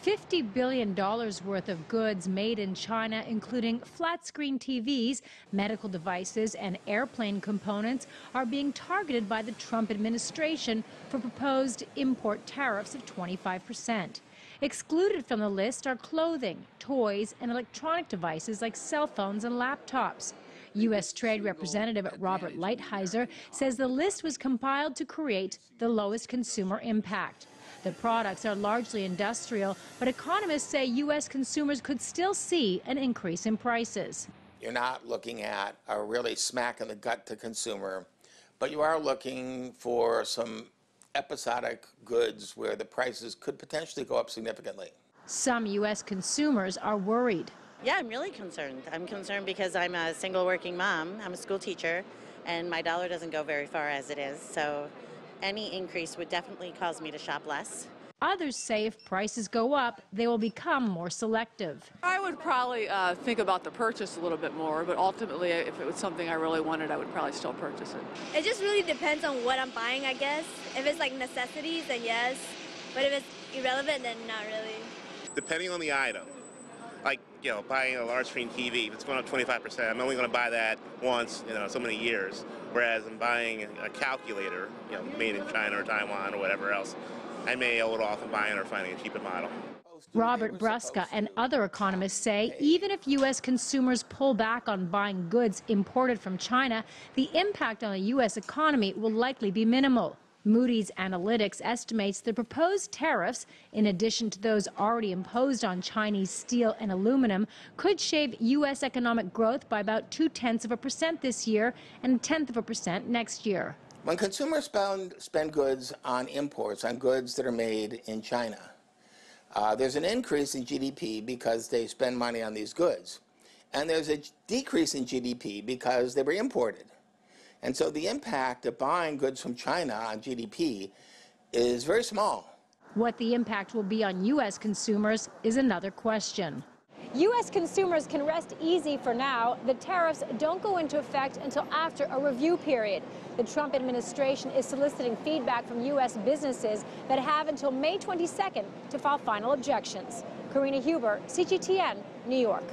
$50 billion worth of goods made in China, including flat-screen TVs, medical devices, and airplane components, are being targeted by the Trump administration for proposed import tariffs of 25%. Excluded from the list are clothing, toys, and electronic devices like cell phones and laptops. U.S. Trade Representative Robert Lighthizer says the list was compiled to create the lowest consumer impact. The products are largely industrial, but economists say U.S. consumers could still see an increase in prices. You're not looking at a really smack in the gut to consumer, but you are looking for some episodic goods where the prices could potentially go up significantly. Some U.S. consumers are worried. Yeah, I'm really concerned. I'm concerned because I'm a single working mom. I'm a school teacher, and my dollar doesn't go very far as it is. So any increase would definitely cause me to shop less. Others say if prices go up, they will become more selective. I would probably think about the purchase a little bit more, but ultimately, if it was something I really wanted, I would probably still purchase it. It just really depends on what I'm buying, I guess. If it's like necessities, then yes. But if it's irrelevant, then not really. Depending on the item. Like, buying a large screen TV, if it's going up 25%, I'm only going to buy that once, so many years. Whereas I'm buying a calculator, made in China or Taiwan or whatever else, I may hold off on buying or finding a cheaper model. Robert Bruska and other economists say even if U.S. consumers pull back on buying goods imported from China, the impact on the U.S. economy will likely be minimal. Moody's Analytics estimates the proposed tariffs, in addition to those already imposed on Chinese steel and aluminum, could shave U.S. economic growth by about 0.2% this year and 0.1% next year. When consumers spend goods on imports, on goods that are made in China, there's an increase in GDP because they spend money on these goods. And there's a decrease in GDP because they were imported. And so the impact of buying goods from China on GDP is very small. What the impact will be on U.S. consumers is another question. U.S. consumers can rest easy for now. The tariffs don't go into effect until after a review period. The Trump administration is soliciting feedback from U.S. businesses that have until May 22nd to file final objections. Karina Huber, CGTN, New York.